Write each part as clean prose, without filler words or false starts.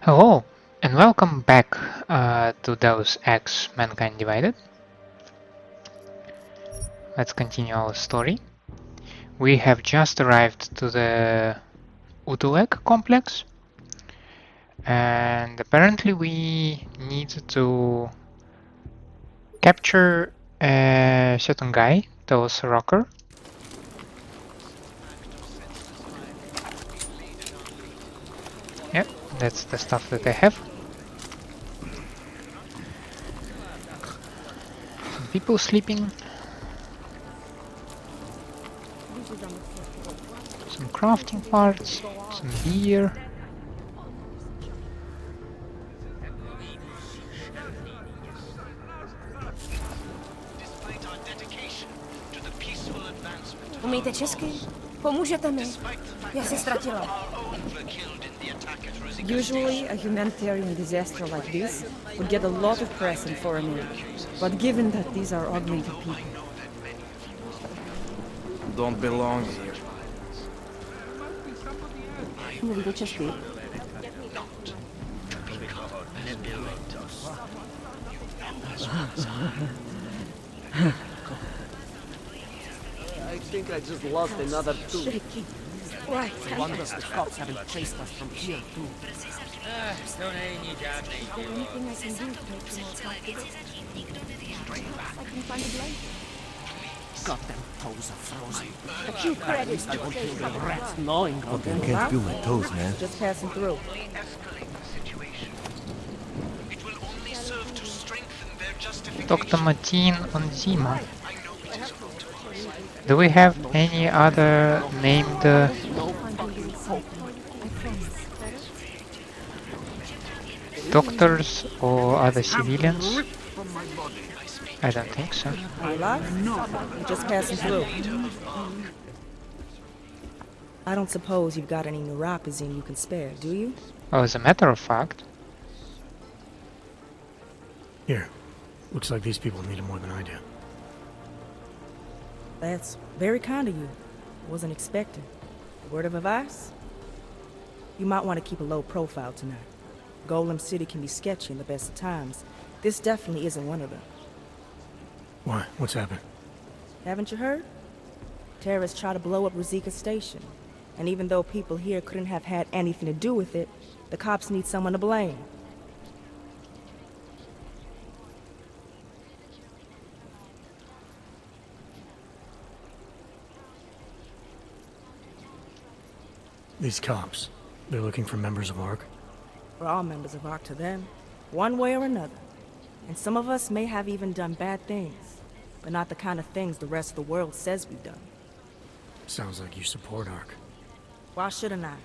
Hello, and welcome back to Deus Ex Mankind Divided. Let's continue our story. We have just arrived to the Utulek complex, and apparently we need to capture a certain guy, Deus Rocker. Yep, that's the stuff that I have. Some people sleeping. Some crafting parts, some beer. Umíte česky? Pomůžete mi? Já se ztratila. Usually, a humanitarian disaster like this would get a lot of press in foreign aid. But given that these are augmented people... Don't belong here. Mluvíte česky? I think I just lost another tooth. Shaky. Right. Wonders the cops haven't chased us from here too. Anything I can do to make you more comfortable? I can find a blanket. God, them toes are frozen. A few credits. I won't kill the rats gnawing on them. Can't feel my toes, man. Just passing through. Dr. Martin Onziema. Do we have any other named doctors or other civilians? I don't think so. You alive? I'm just passing through. I don't suppose you've got any neuropazine you can spare, do you? Oh, as a matter of fact, Here. Looks like these people need it more than I do. That's very kind of you. Wasn't expecting. A word of advice? You might want to keep a low profile tonight. Golem City can be sketchy in the best of times. This definitely isn't one of them. Why? What's happened? Haven't you heard? Terrorists try to blow up Ruzika Station. And even though people here couldn't have had anything to do with it, the cops need someone to blame. These cops. They're looking for members of ARC. We're all members of ARC to them, one way or another. And some of us may have even done bad things, but not the kind of things the rest of the world says we've done. Sounds like you support ARC. Why shouldn't I?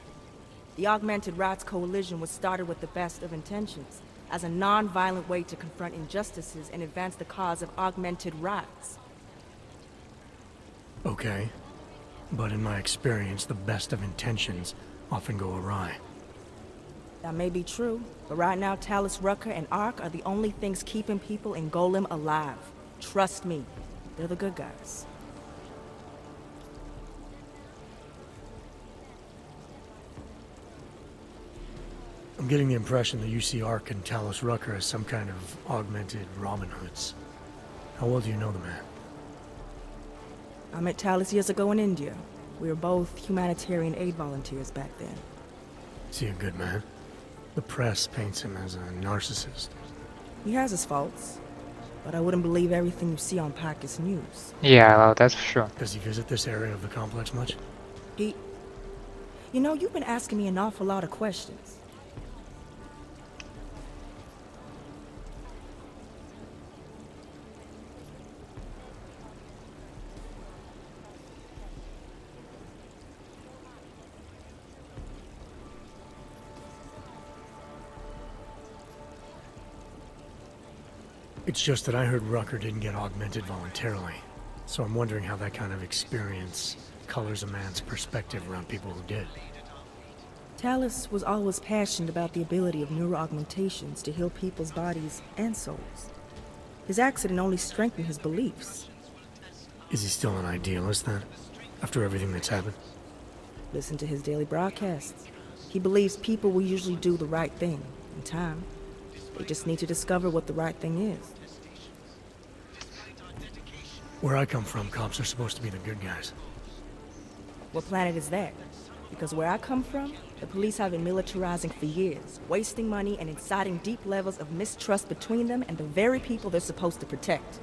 The Augmented Rights Coalition was started with the best of intentions, as a non-violent way to confront injustices and advance the cause of augmented rights. Okay. But in my experience, the best of intentions often go awry. That may be true, but right now Talus Rucker and ARC are the only things keeping people in Golem alive. Trust me, they're the good guys. I'm getting the impression that you see ARC and Talos Rucker as some kind of augmented Robin Hoods. How well do you know the man? I met Talus years ago in India. We were both humanitarian aid volunteers back then. Is he a good man? The press paints him as a narcissist. He has his faults, but I wouldn't believe everything you see on Pakistan News. yeah, well, that's for sure. Does he visit this area of the complex much? You know, you've been asking me an awful lot of questions. It's just that I heard Rucker didn't get augmented voluntarily, so I'm wondering how that kind of experience colors a man's perspective around people who did. Talus was always passionate about the ability of neuroaugmentations to heal people's bodies and souls. His accident only strengthened his beliefs. Is he still an idealist then? After everything that's happened? Listen to his daily broadcasts. He believes people will usually do the right thing in time. They just need to discover what the right thing is. Where I come from, cops are supposed to be the good guys. What planet is that? Because where I come from, the police have been militarizing for years, wasting money and inciting deep levels of mistrust between them and the very people they're supposed to protect.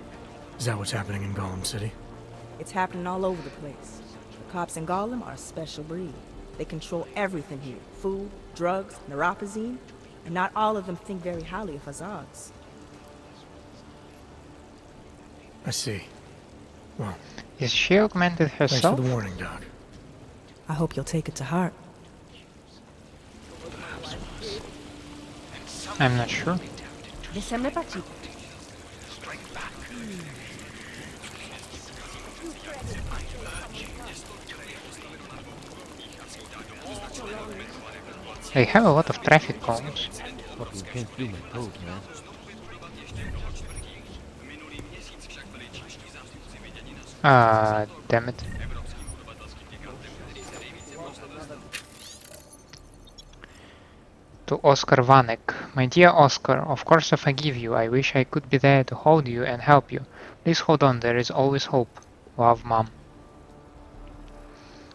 Is that what's happening in Gollum City? It's happening all over the place. The cops in Gollum are a special breed. They control everything here. Food, drugs, neuropozyne, and not all of them think very highly of us Augs. I see. Well, Is she augmented thanks for herself? the warning, Doc. I hope you'll take it to heart. I'm not sure. Vy sem nepatříte. They have a lot of traffic cones. Fucking can't feel my toes, man. Ah, damn it. To Oskar Vanek. My dear Oskar, of course I forgive you. I wish I could be there to hold you and help you. Please hold on, there is always hope. Love, Mom.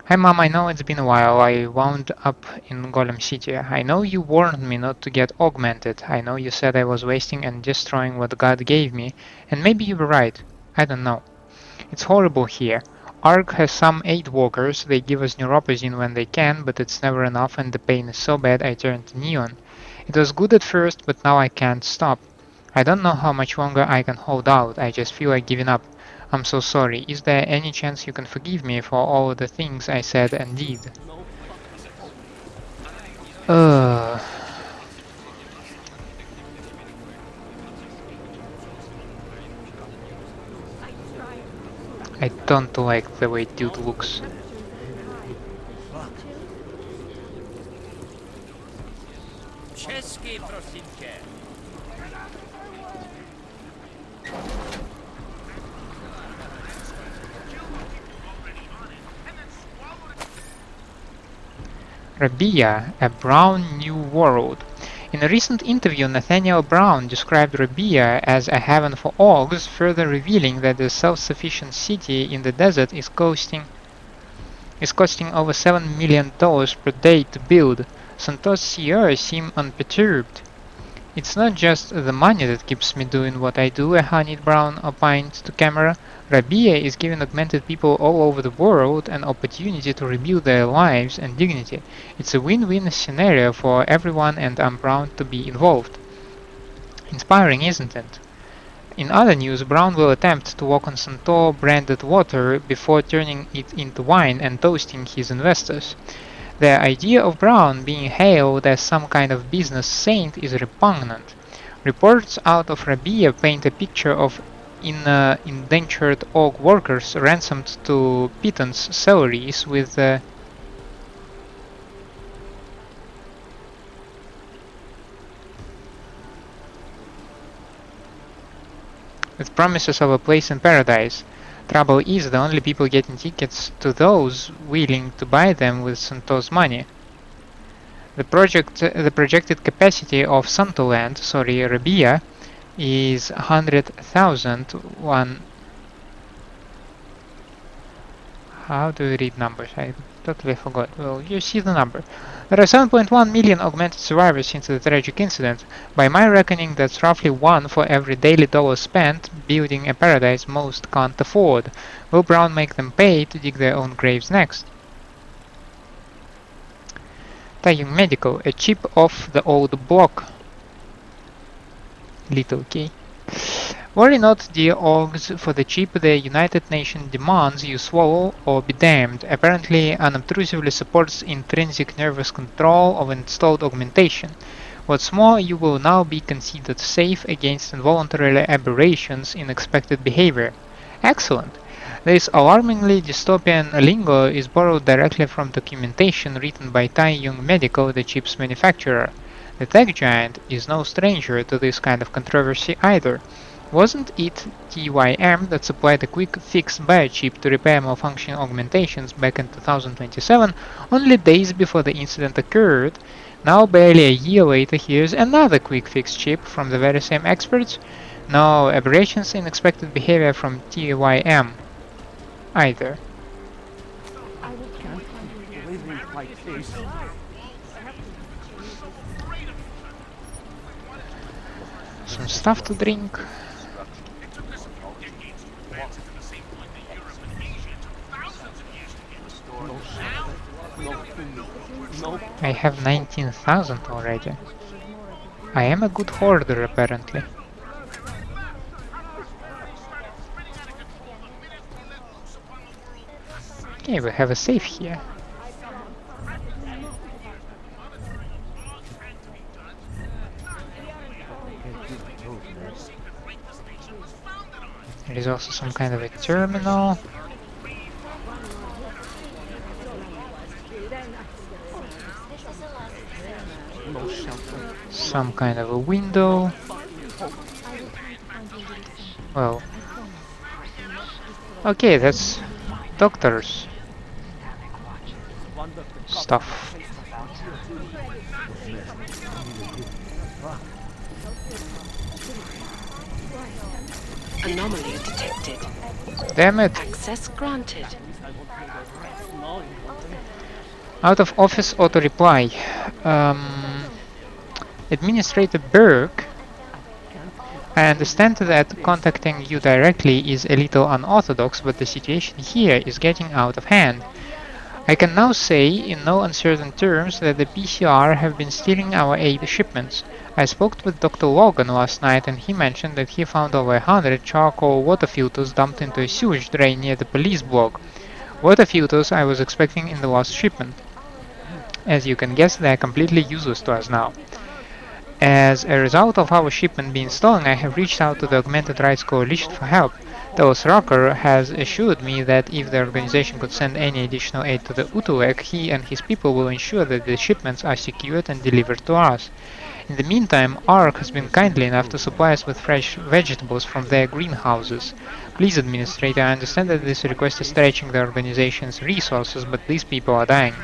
Hi Mom, I know it's been a while. I wound up in Golem City. I know you warned me not to get augmented. I know you said I was wasting and destroying what God gave me. And maybe you were right. I don't know. It's horrible here. Arg has some aid workers. They give us neuropozyne when they can, but it's never enough and the pain is so bad I turned to neon. It was good at first, but now I can't stop. I don't know how much longer I can hold out. I just feel like giving up. I'm so sorry. Is there any chance you can forgive me for all the things I said and did? I don't like the way dude looks. Česky, prosím tě. Rabia, A Brown New World. In a recent interview, Nathaniel Brown described Rabia as a heaven for Augs, further revealing that the self-sufficient city in the desert is costing over $7 million per day to build. Santos Sierra seem unperturbed. It's not just the money that keeps me doing what I do, Honeyed Brown opined to camera. Rabia is giving augmented people all over the world an opportunity to rebuild their lives and dignity. It's a win-win scenario for everyone and I'm proud to be involved. Inspiring, isn't it? In other news, Brown will attempt to walk on Santor branded water before turning it into wine and toasting his investors. The idea of Brown being hailed as some kind of business saint is repugnant. Reports out of Rabia paint a picture of indentured Aug workers ransomed to pittance salaries with promises of a place in paradise. Trouble is, the only people getting tickets to those willing to buy them with Santo's money. The projected capacity of Santoland, Rabia, is 100,000. How do you read numbers? I totally forgot. Well, you see the number. There are 7.1 million augmented survivors since the tragic incident. By my reckoning, that's roughly one for every daily dollar spent building a paradise most can't afford. Will Brown make them pay to dig their own graves next? Tagging Medical, a chip off the old block. Little key. Worry not, dear Augs, for the chip the United Nations demands you swallow or be damned. Apparently unobtrusively supports intrinsic nervous control of installed augmentation. What's more, you will now be considered safe against involuntary aberrations in expected behavior. Excellent! This alarmingly dystopian lingo is borrowed directly from documentation written by Tai Young Medical, the chip's manufacturer. The tech giant is no stranger to this kind of controversy either. Wasn't it TYM that supplied a quick fix biochip to repair malfunctioning augmentations back in 2027, only days before the incident occurred? Now, barely a year later, here's another quick fix chip from the very same experts. No aberrations in expected behavior from TYM either. Some stuff to drink. I have 19,000 already. I am a good hoarder, apparently. Okay, we have a safe here. There is also some kind of a terminal. Some kind of a window. Well, okay, that's doctor's stuff. Anomaly detected. Damn it! Access granted. Out of office auto reply. Administrator Berk, I understand that contacting you directly is a little unorthodox, but the situation here is getting out of hand. I can now say, in no uncertain terms, that the PCR have been stealing our aid shipments. I spoke with Dr. Logan last night and he mentioned that he found over 100 charcoal water filters dumped into a sewage drain near the police block. Water filters I was expecting in the last shipment. As you can guess, they are completely useless to us now. As a result of our shipment being stolen, I have reached out to the Augmented Rights Coalition for help. Deus Ex has assured me that if the organization could send any additional aid to the Utulek, he and his people will ensure that the shipments are secured and delivered to us. In the meantime, Augs has been kindly enough to supply us with fresh vegetables from their greenhouses. Please, Administrator, I understand that this request is stretching the organization's resources, but these people are dying.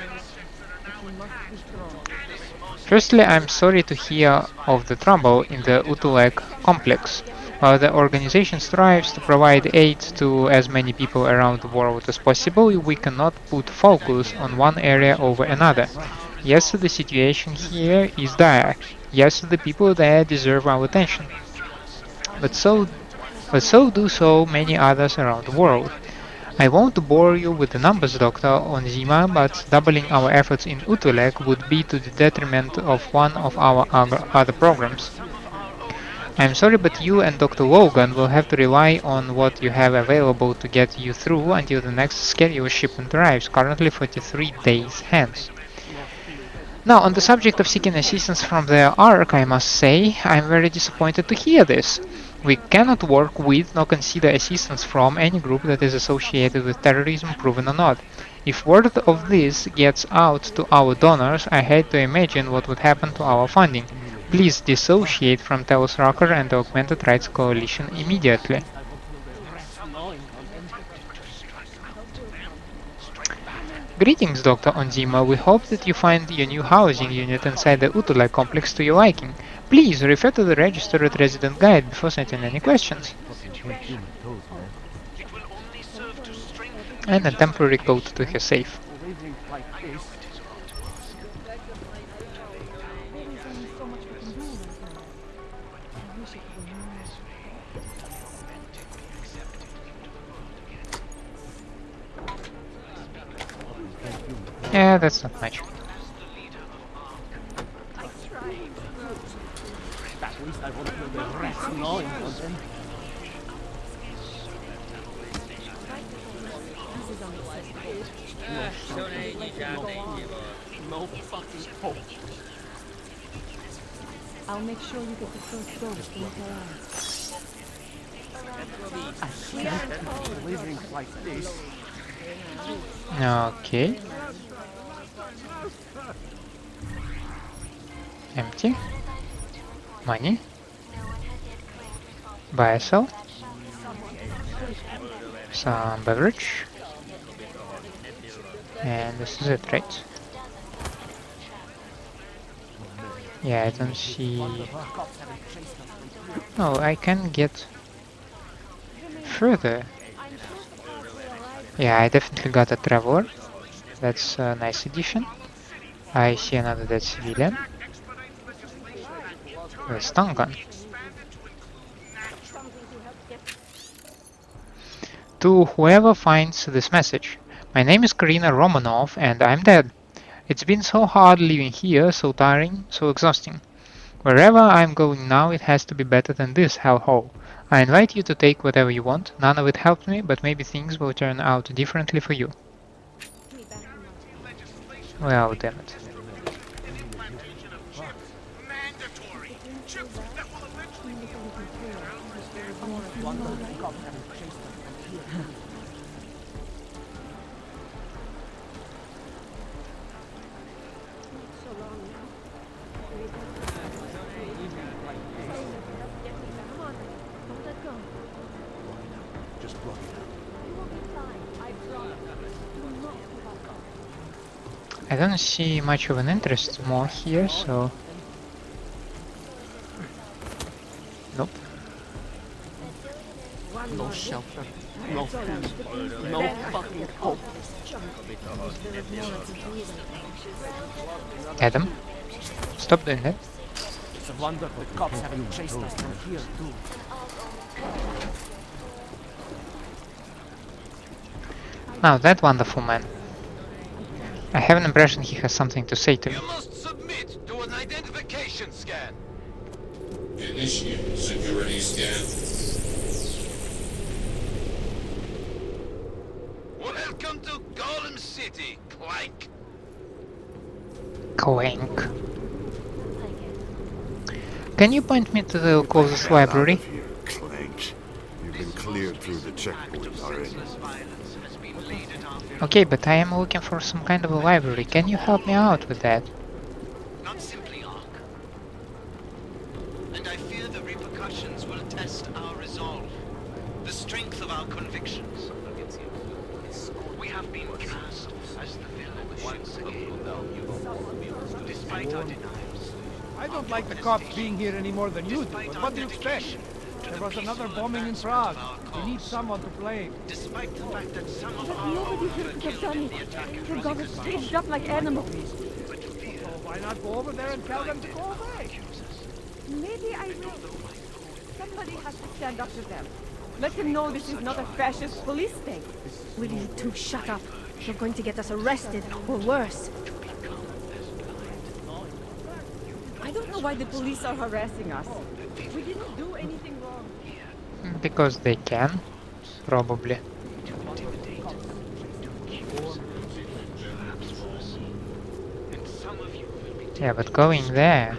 Firstly, I'm sorry to hear of the trouble in the Utulek complex. While the organization strives to provide aid to as many people around the world as possible, we cannot put focus on one area over another. Yes, the situation here is dire. Yes, the people there deserve our attention. But so do so many others around the world. I won't bore you with the numbers, Dr. Onziema, but doubling our efforts in Utulek would be to the detriment of one of our other programs. I'm sorry, but you and Dr. Logan will have to rely on what you have available to get you through until the next scheduled shipment arrives, currently 43 days hence. Now, on the subject of seeking assistance from the Augs, I must say, I'm very disappointed to hear this. We cannot work with nor consider assistance from any group that is associated with terrorism, proven or not. If word of this gets out to our donors, I hate to imagine what would happen to our funding. Please dissociate from Deus Ex and the Augmented Rights Coalition immediately. Greetings, Dr. Onziema. We hope that you find your new housing unit inside the Utulek complex to your liking. Please refer to the registered resident guide before sending any questions. And a temporary code to her safe. Yeah, that's not much. I'll make sure you get the first dose in Okay. Empty. Money. Buy a sell. Some beverage. And this is it, right? Yeah, I don't see... Oh, I can get further. Yeah, I definitely got a traveler. That's a nice addition. I see another dead civilian. A stun gun. To whoever finds this message, my name is Karina Romanov and I'm dead. It's been so hard living here, so tiring, so exhausting. Wherever I'm going now, it has to be better than this hellhole. I invite you to take whatever you want. None of it helped me, but maybe things will turn out differently for you. Well, damn it. I don't see much of an interest more here, so... Nope. No shelter, no food, no fucking hope. Adam, stop doing that. It's a wonder the cops haven't chased us from here too. Now that wonderful man. I have an impression he has something to say to me. You must submit to an identification scan. Initiate security scan. Welcome to Golem City, Clank. Clank. Can you point me to the closest library? Clank. You've been cleared through the checkpoint already. Okay, but I am looking for some kind of a library. Can you help me out with that? Not simply Ark. And I fear the repercussions will test our resolve, the strength of our convictions. We have been cast as the villain once again. Despite our denials. I don't like the cops being here any more than you do, but what do you expect? There was another bombing in Prague. We need someone to blame. Despite the fact that some of our Nobody own here were could have killed done in the it. attack at You got us Rosie picked up like animals. So why not go over there and tell them to go away? Maybe I will. Somebody has to stand up to them. Let them know this is not a fascist police thing. Will you two shut up? You're going to get us arrested, or worse. I don't know why the police are harassing us. We didn't do anything wrong. Because they can, probably. Yeah, but going there...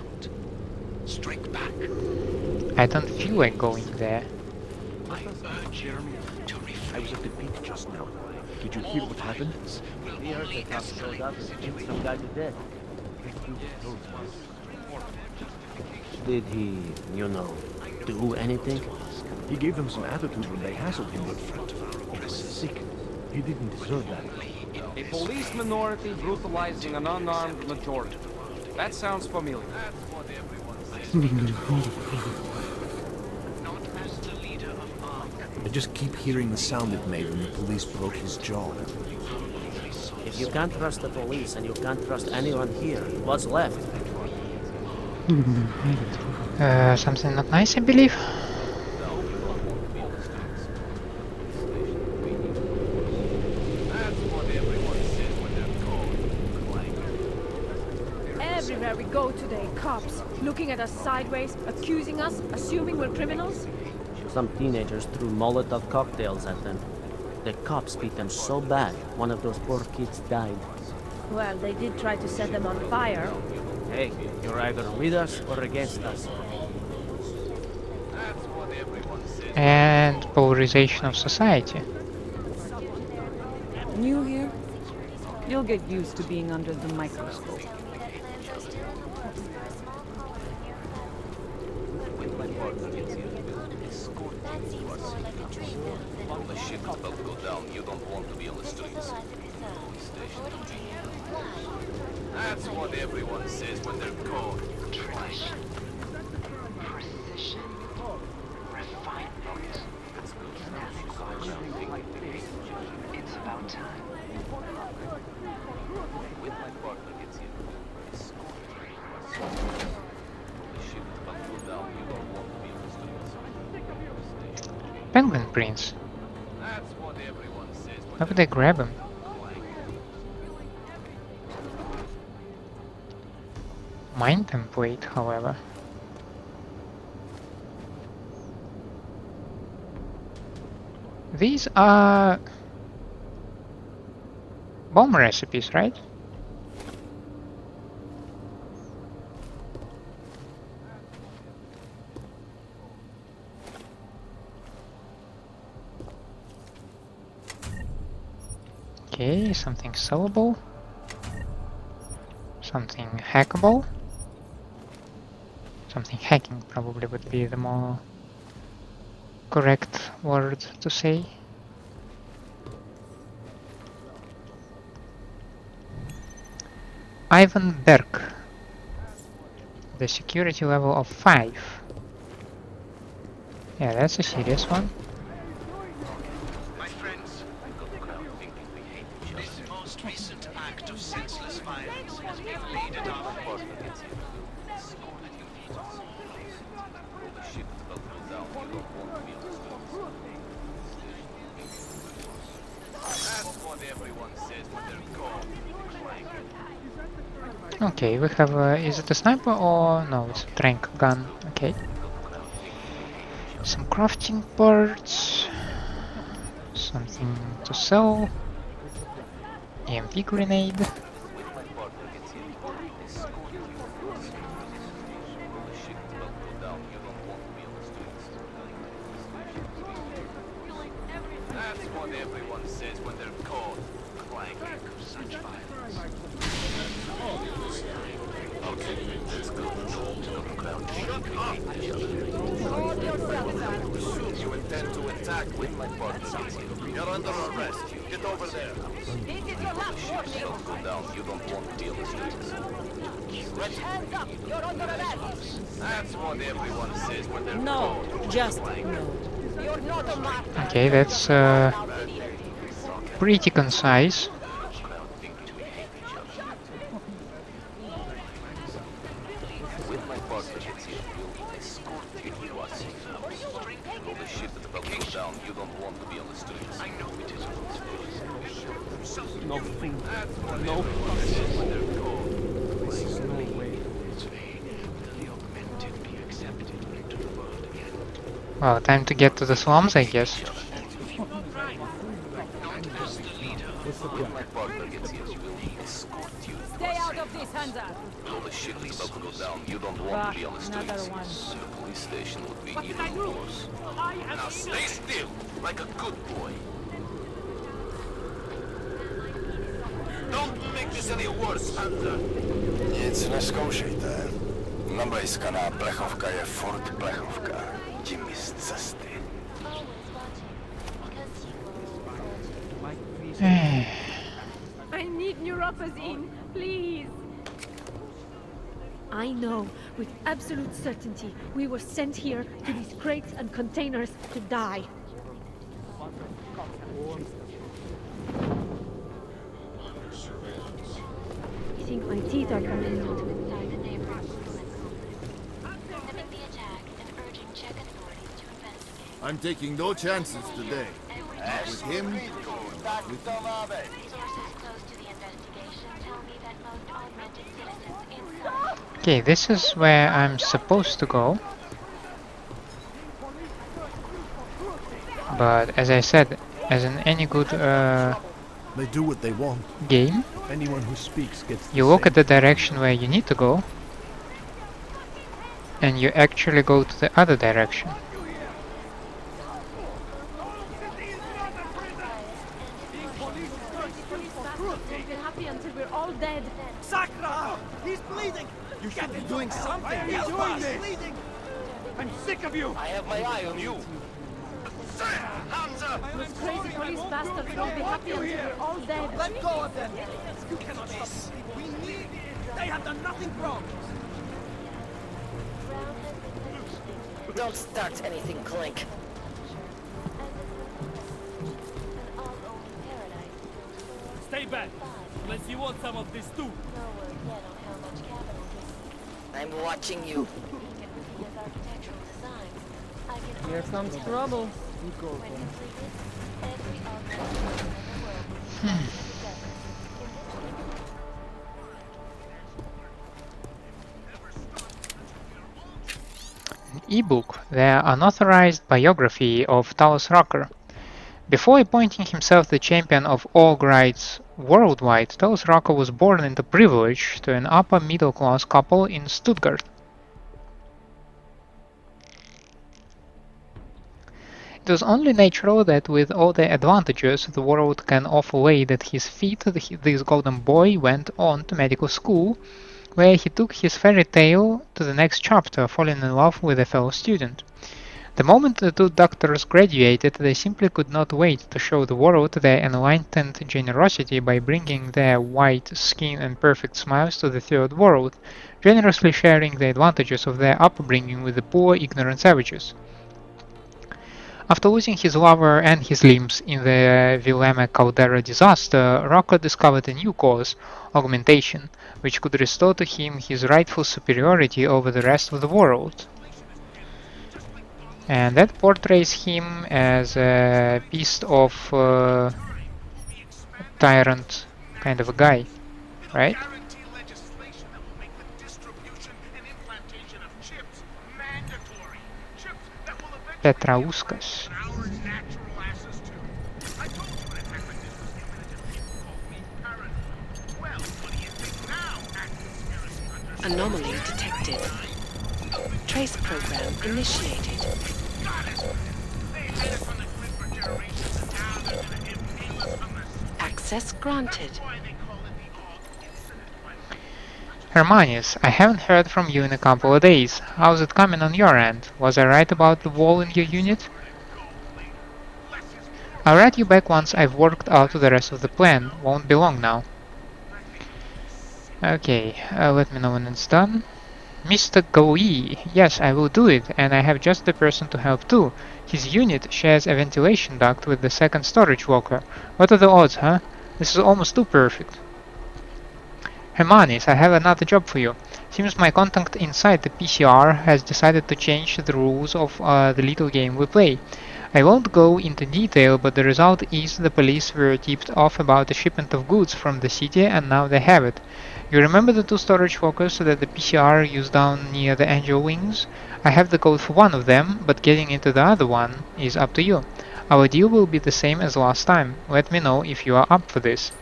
Strike back. I don't feel like going there. I urge you to I was at the beach just now. Did you hear what happened? We heard the cops showed up and hit some guy to death. Did he, do anything? He gave them some attitude when they hassled him in front of our office. Sick. He didn't deserve that. A police minority brutalizing an unarmed majority. That sounds familiar. I just keep hearing the sound it made when the police broke his jaw. If you can't trust the police and you can't trust anyone here, what's left? Something not nice, I believe. Everywhere we go today, cops. Looking at us sideways, accusing us, assuming we're criminals. Some teenagers threw Molotov cocktails at them. The cops beat them so bad, one of those poor kids died. Well, they did try to set them on fire. Hey, you're either with us or against us. And polarization of society. New here? You'll get used to being under the microscope. The ship is about to go down. You don't want to be on the streets. That's what everyone says when they're caught. Tradition. Precision. Refinement. It's about time. When my partner gets in, the ship is about to go down. You don't want to be on the streets. Penguin Prince. That's what everyone says when How would I grab him? Mine template, however. These are bomb recipes, right? Okay, something sellable. Something hackable. Something hacking probably would be the more correct word to say. Ivan Berk. The security level of 5. Yeah, that's a serious one. My friends, this most recent act of senseless violence has been laid at our feet. That's what everyone says when they're caught. Okay, we have, is it a sniper or no, it's a tranq gun, okay. Some crafting parts, something to sell, EMP grenade. That's what everyone says when they're caught. Clank of such violence. Okay, let's go. You intend to attack with my partner. You're under arrest. Get over there. Don't go down. You don't want to be on the streets. Hands up! You're under arrest! That's what everyone says when they're No, caught. just no. You're not a martyr! Okay, that's pretty concise. With my partner gets here, we'll escort you to us. The ship is about to go down. You don't want to be on the streets. I know it isn't. No food. No when they're caught. No way. The augmented be accepted into the world again. Well, time to get to the slums, I guess. When my partner gets here, we'll escort you. Stay out of this, hands up! The ship is about to go down. You don't want to be on the streets. The police station would be even worse. Now stay still, like a good boy. Don't make this any worse, Hunter. Nic neskoušejte. Nablejskaná plechovka je furt plechovka. Tím z cesty. I need neuropazine, please. I know with absolute certainty we were sent here to these crates and containers to die. I think my teeth are coming out. I'm taking no chances today. Not with him, with Okay, this is where I'm supposed to go. But as I said, as in any good They do what they want. game, Anyone who speaks gets the you look same. at the direction where you need to go, and you actually go to the other direction. We'll be happy until we're all dead. Sakra! He's bleeding! You should be doing something! He's doing this! Bleeding! I'm sick of you! I have my eye on you! Hands up! Those crazy police bastards won't be happy until we're all dead. Let go of them! You cannot stop these people. We need it! They have done nothing wrong! Don't start anything, Clink. Stay back, unless you want some of this too. I'm watching you. Here comes trouble. An ebook, the unauthorized biography of Talos Rucker. Before appointing himself the champion of Org rights worldwide, Talos Rucker was born into privilege to an upper middle class couple in Stuttgart. It was only natural that with all the advantages the world can offer laid at his feet, this golden boy went on to medical school, where he took his fairy tale to the next chapter, falling in love with a fellow student. The moment the two doctors graduated, they simply could not wait to show the world their enlightened generosity by bringing their white skin and perfect smiles to the third world, generously sharing the advantages of their upbringing with the poor, ignorant savages. After losing his lover and his limbs in the Wilhelm Caldera disaster, Rucker discovered a new cause, augmentation, which could restore to him his rightful superiority over the rest of the world. And that portrays him as a beast of tyrant kind of a guy, right? Petrauskas. Anomaly detected. Trace program initiated. Access granted. Hermanis, I haven't heard from you in a couple of days. How's it coming on your end? Was I right about the wall in your unit? I'll write you back once I've worked out the rest of the plan. Won't be long now. Okay, let me know when it's done. Mr. Goee, yes, I will do it, and I have just the person to help too. His unit shares a ventilation duct with the second storage walker. What are the odds, huh? This is almost too perfect. Hermanis, I have another job for you. Seems my contact inside the PCR has decided to change the rules of the little game we play. I won't go into detail, but the result is the police were tipped off about a shipment of goods from the city and now they have it. You remember the two storage walkers that the PCR used down near the angel wings? I have the code for one of them, but getting into the other one is up to you. Our deal will be the same as last time. Let me know if you are up for this.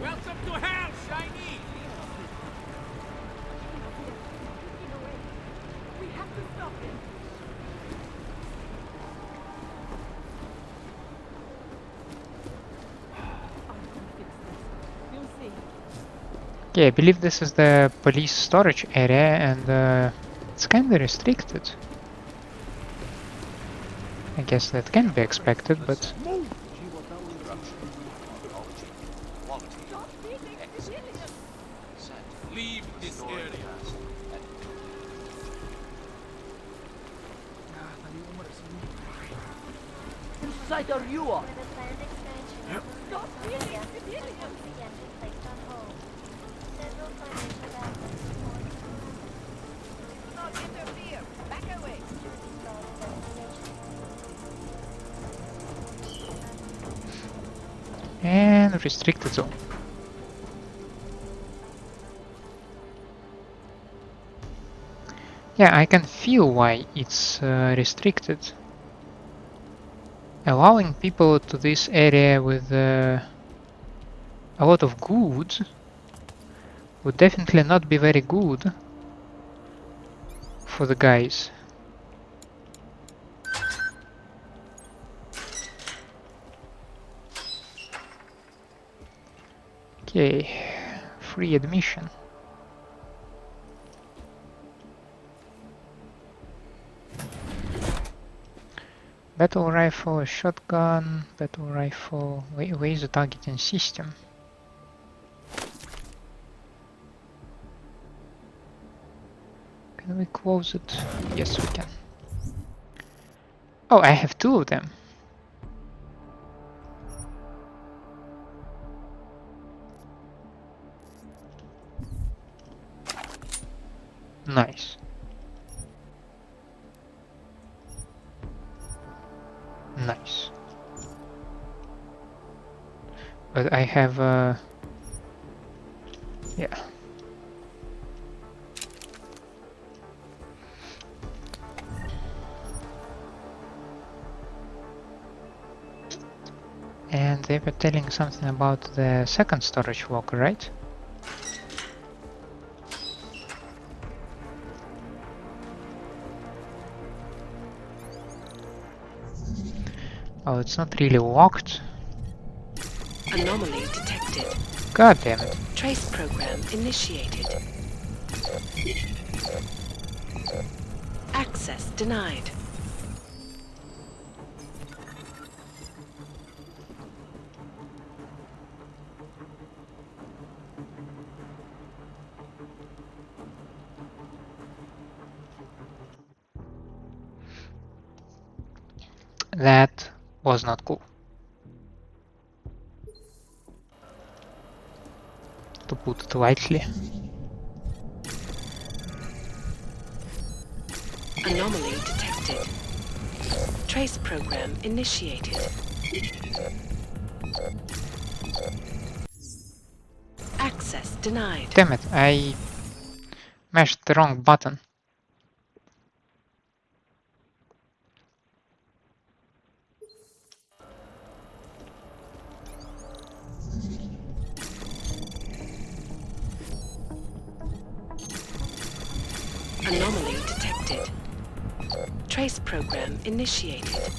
Welcome to hell, Shiny! We have to stop him. You'll see. Yeah, I believe this is the police storage area and it's kinda restricted. I guess that can be expected, but... Leave this area. Whose side are you on? Stop stealing civilians! Do not interfere. Back away. And restricted zone. Yeah, I can feel why it's restricted. Allowing people to this area with a lot of goods would definitely not be very good for the guys. Okay, free admission. Battle rifle, a shotgun, battle rifle. Where is the targeting system? Can we close it? Yes, we can. Oh, I have two of them. Nice. Nice. But I have yeah. And they were telling something about the second storage locker, right? Oh, it's not really locked. Anomaly detected. God damn it. Trace program initiated. Access denied. That was not cool. To put it lightly. Anomaly detected. Trace program initiated. Access denied. Damn it, I mashed the wrong button. Anomaly detected. Trace program initiated.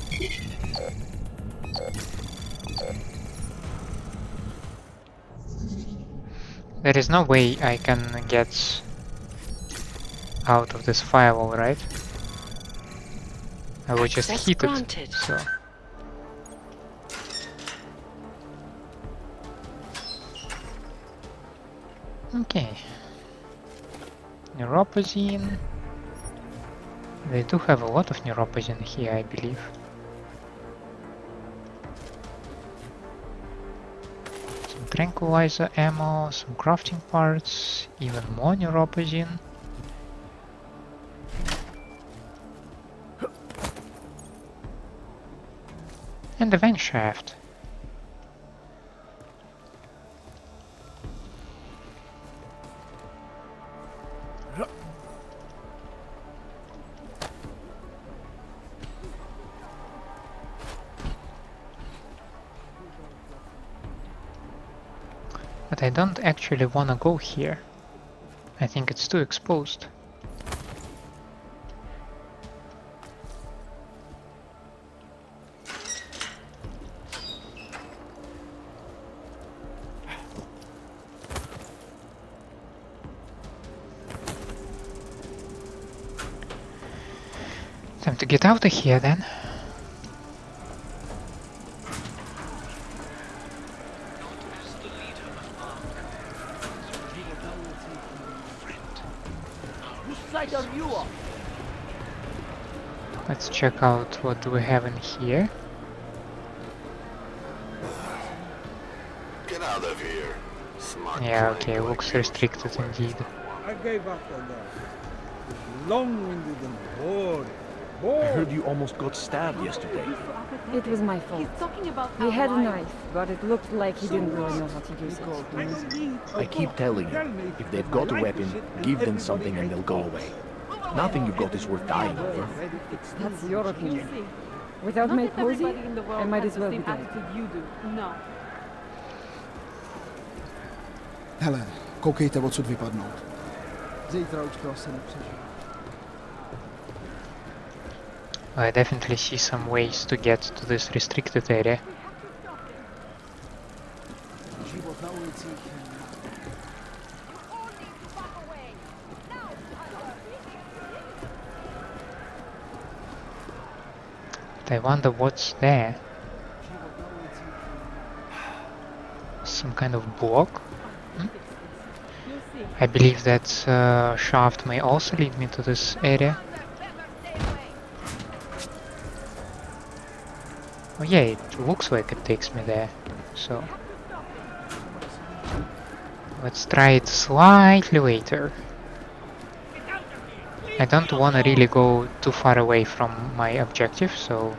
There is no way I can get out of this firewall, right? I will just hit granted. it. So. Okay. Neuropozyne. They do have a lot of neuropozyne here, I believe. Some tranquilizer ammo, some crafting parts, even more neuropozyne. And the vent shaft. But I don't actually wanna go here. I think it's too exposed. Time to get out of here then. Whose side are you on? Let's check out what do we have in here. Get out of here. Smart Yeah, clank okay, like looks you. restricted indeed. I gave up on that. It's long-winded and boring. I heard you almost got stabbed yesterday. It was my fault. He had a knife, but it looked like he didn't really know how to use it. I keep telling you, if they've got a weapon, give them something and they'll go away. Nothing you've got is worth dying over. That's your opinion. Without my cozy, I might as well be dead. No. Hele, koukejte, odsud vypadnout. Zítra už to asi nepřežiju. I definitely see some ways to get to this restricted area. I wonder what's there. Some kind of block? I believe that shaft may also lead me to this area. Oh yeah, it looks like it takes me there. So let's try it slightly later. I don't want to really go too far away from my objective, so...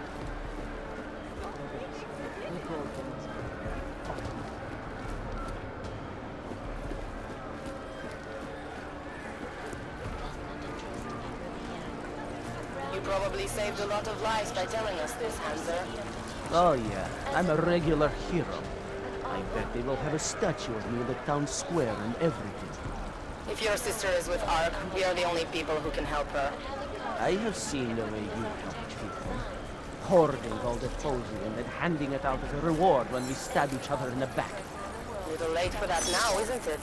You probably saved a lot of lives by telling us this, Hanser. Oh yeah, I'm a regular hero. I bet they will have a statue of me in the town square and everything. If your sister is with Ark, we are the only people who can help her. I have seen the way you help people. Hoarding all the poesy and then handing it out as a reward when we stab each other in the back. A little late for that now, isn't it?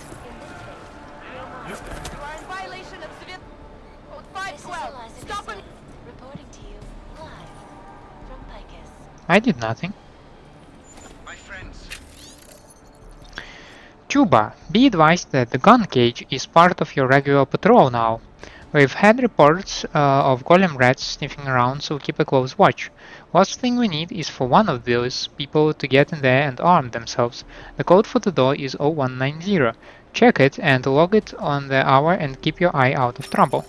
You are in violation of civil... Code 512. Stop him! Reporting to you live from Picus. I did nothing. My friends. Chuba, be advised that the gun cage is part of your regular patrol now. We've had reports of golem rats sniffing around, so keep a close watch. Last thing we need is for one of those people to get in there and arm themselves. The code for the door is 0190. Check it and log it on the hour and keep your eye out of trouble.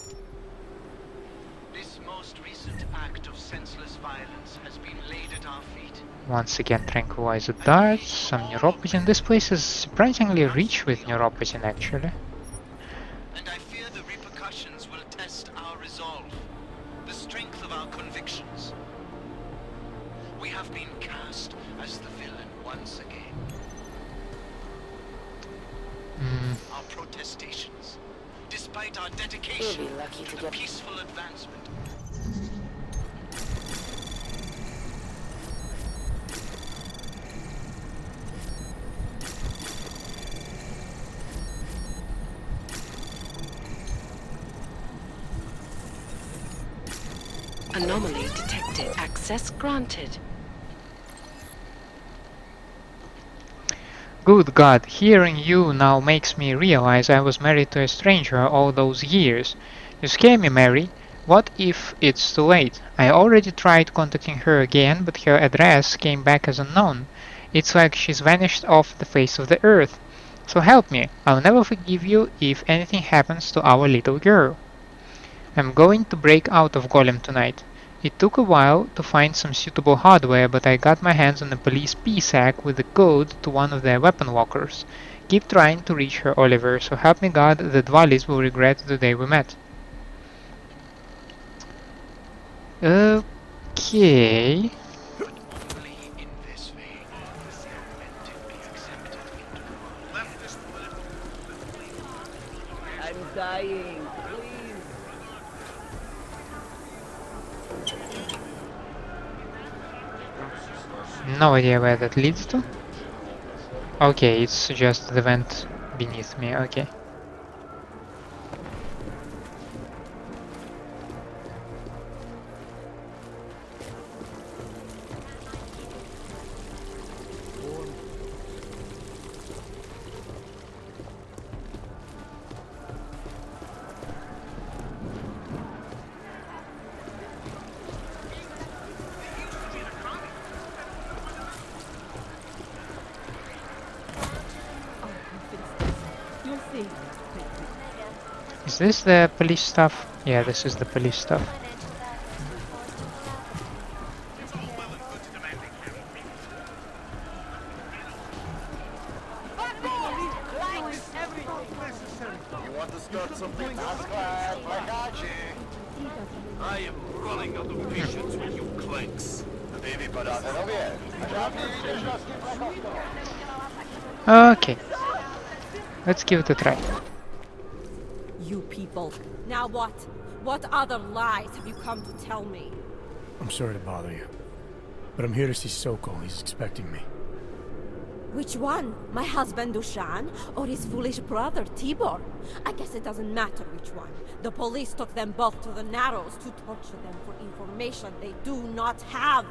This most recent act of senseless violence has been laid at our feet. Once again, tranquilizer darts, some neuropoison. This place is surprisingly rich with neuropoison, actually. And I fear the repercussions will test our resolve, the strength of our convictions. We have been cast as the villain once again. Our protestations, despite our dedication to the peaceful advancement. Anomaly detected. Access granted. Good God, hearing you now makes me realize I was married to a stranger all those years. You scare me, Mary. What if it's too late? I already tried contacting her again, but her address came back as unknown. It's like she's vanished off the face of the earth. So help me. I'll never forgive you if anything happens to our little girl. I'm going to break out of Golem tonight. It took a while to find some suitable hardware, but I got my hands on a police PSAC with the code to one of their weapon lockers. Keep trying to reach her, Oliver, so help me God that Wallis will regret the day we met. Okay... I'm dying. No idea where that leads to. Okay, it's just the vent beneath me, okay. Is this the police stuff? Yeah, this is the police stuff. You want to start something? I am running out of patience with you clanks. Okay. Let's give it a try. You people. Now what? What other lies have you come to tell me? I'm sorry to bother you, but I'm here to see Sokol. He's expecting me. Which one? My husband Dusan or his foolish brother Tibor? I guess it doesn't matter which one. The police took them both to the Narrows to torture them for information they do not have.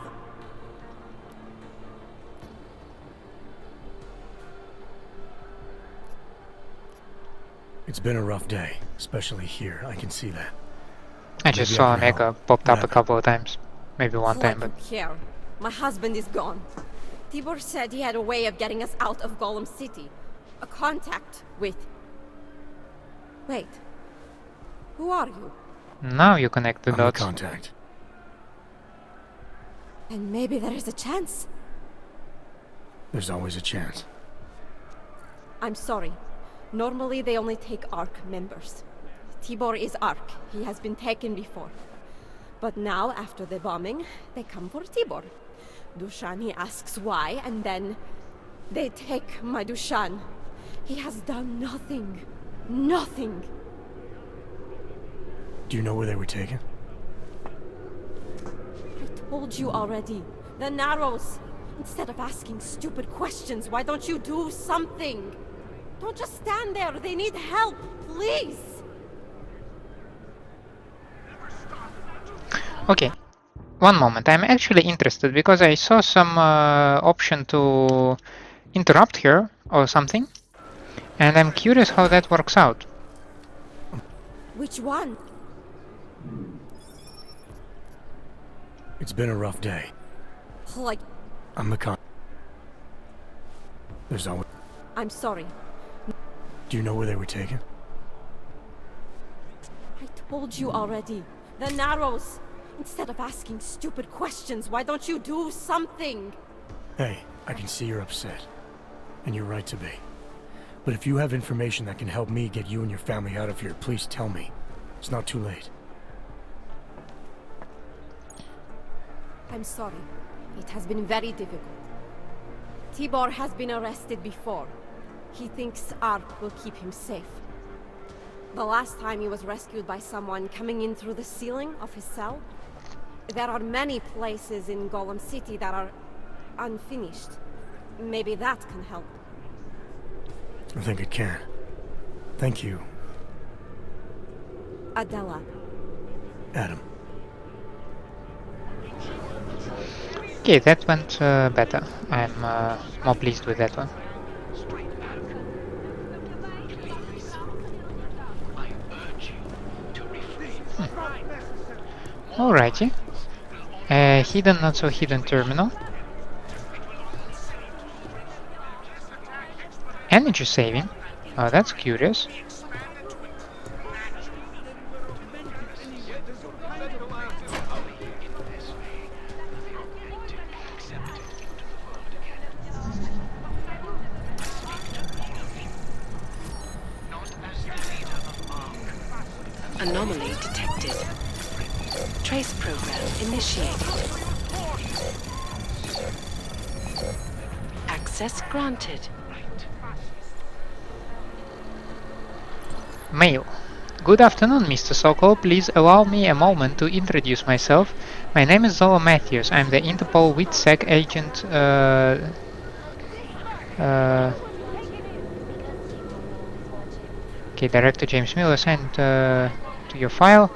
It's been a rough day, especially here. I can see that. I just Maybe saw can help. Omega popped up a couple of times. Maybe one time, but... Here. My husband is gone. Tibor said he had a way of getting us out of Golem City. A contact with... Wait. Who are you? Now you connect the I'm dots. the contact. And maybe there is a chance. There's always a chance. I'm sorry. Normally they only take ARC members. Tibor is ARC. He has been taken before. But now, after the bombing, they come for Tibor. Dusan, he asks why, and then they take my Dusan. He has done nothing. Nothing. Do you know where they were taken? I told you already. The Narrows. Instead of asking stupid questions, why don't you do something? Don't just stand there. They need help. Please. Okay. One moment. I'm actually interested because I saw some option to interrupt her or something. And I'm curious how that works out. Which one? It's been a rough day. Like... I'm the con... There's always... I'm sorry. Do you know where they were taken? I told you already. The Narrows. Instead of asking stupid questions, why don't you do something? Hey, I can see you're upset. And you're right to be. But if you have information that can help me get you and your family out of here, please tell me. It's not too late. I'm sorry. It has been very difficult. Tibor has been arrested before. He thinks ARC will keep him safe. The last time he was rescued by someone coming in through the ceiling of his cell. There are many places in Golem City that are unfinished. Maybe that can help. I think it can. Thank you, Adela. Adam. Okay, that went better. I'm more pleased with that one. Alrighty. Hidden, not so hidden terminal. Energy saving. Oh, that's curious. Anomaly detected. Trace program initiated. Access granted. Mail. Good afternoon, Mr. Sokol. Please allow me a moment to introduce myself. My name is Zola Matthews. I'm the Interpol WITSEC agent. Okay, Director James Miller sent to your file.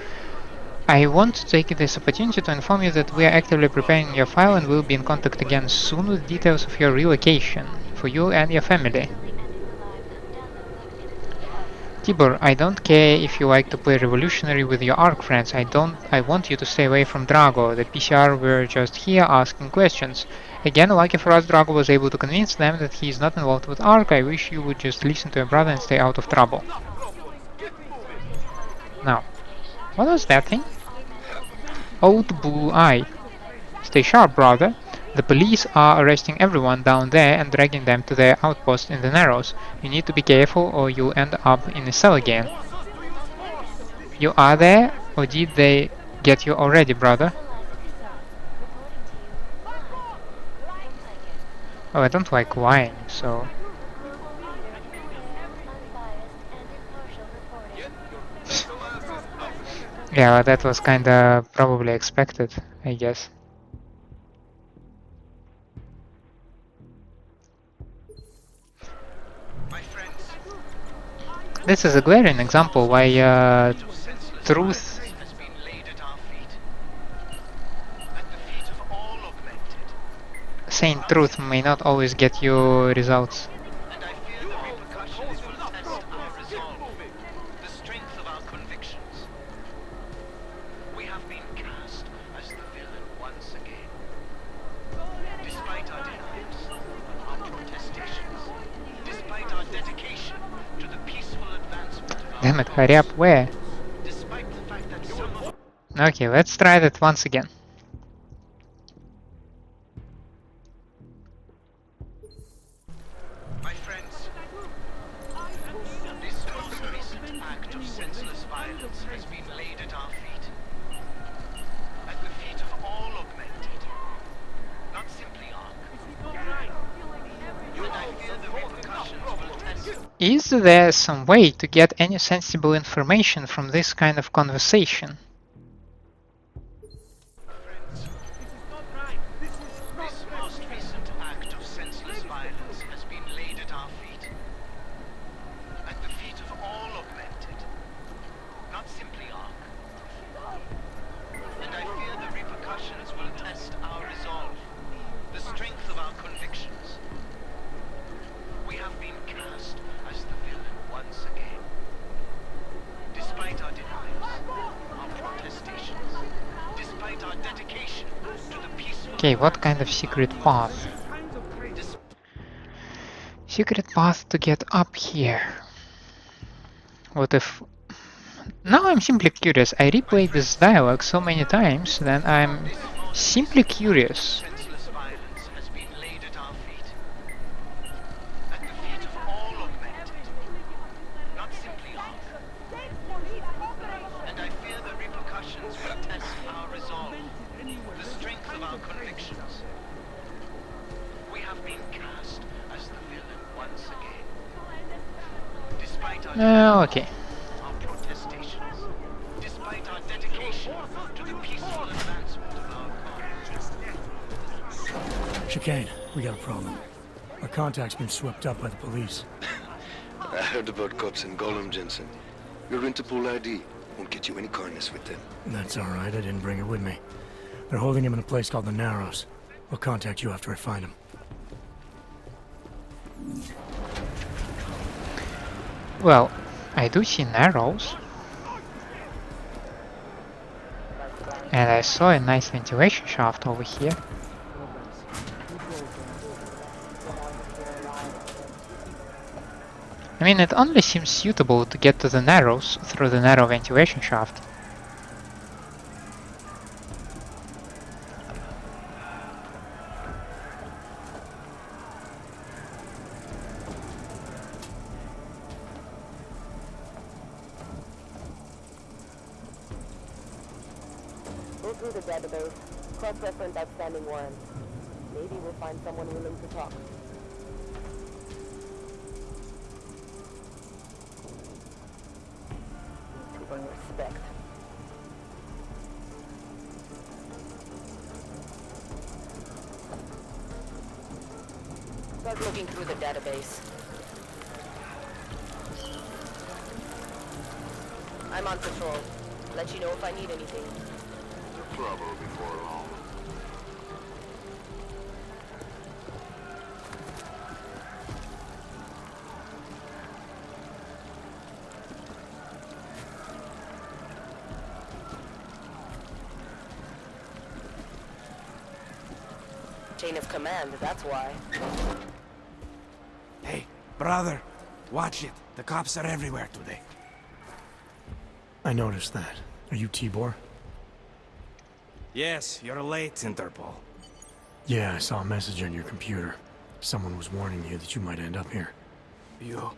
I want to take this opportunity to inform you that we are actively preparing your file and will be in contact again soon with details of your relocation for you and your family. Tibor, I don't care if you like to play revolutionary with your ARC friends. I want you to stay away from Drago. The PCR were just here asking questions. Again, lucky for us, Drago was able to convince them that he is not involved with ARC. I wish you would just listen to your brother and stay out of trouble. Now, what was that thing? Oldblueeye. Stay sharp, brother. The police are arresting everyone down there and dragging them to their outpost in the Narrows. You need to be careful or you'll end up in a cell again. You are there, or did they get you already, brother? Oh, I don't like lying, so... Yeah, that was kinda probably expected, I guess. This is a glaring example why truth saying truth may not always get you results. Damn it, hurry up, where? Okay, let's try that once again. My friends, this most recent act of senseless violence has been laid at our feet. At the feet of all augmented, not simply Ark. And I fear the repercussions will test. Is there some way to get any sensible information from this kind of conversation? This most recent act of senseless violence has been laid at our feet. At the feet of all augmented, not simply Ark. And I fear the repercussions will test our resolve, the strength of our convictions. We have been cast as the villain once again. Despite our denials, our protestations, despite our dedication to the peaceful... Okay, what kind of secret path? Secret path to get up here. What if... Now I'm simply curious. I replayed this dialogue so many times that I'm simply curious. Okay. Chicane, we got a problem. Our contact's been swept up by the police. I heard about cops in Gollum, Jensen. Your Interpol ID won't get you any kindness with them. That's alright, I didn't bring it with me. They're holding him in a place called the Narrows. I'll contact you after I find him. Well, I do see Narrows. And I saw a nice ventilation shaft over here. I mean, it only seems suitable to get to the Narrows through the narrow ventilation shaft. Go through the database, cross-reference outstanding warrants. Maybe we'll find someone willing to talk. To earn respect. Start looking through the database. I'm on patrol. Let you know if I need anything. Trouble before long. Chain of command, that's why. Hey, brother, watch it. The cops are everywhere today. I noticed that. Are you Tibor? Yes, you're late, Interpol. Yeah, I saw a message on your computer. Someone was warning you that you might end up here. You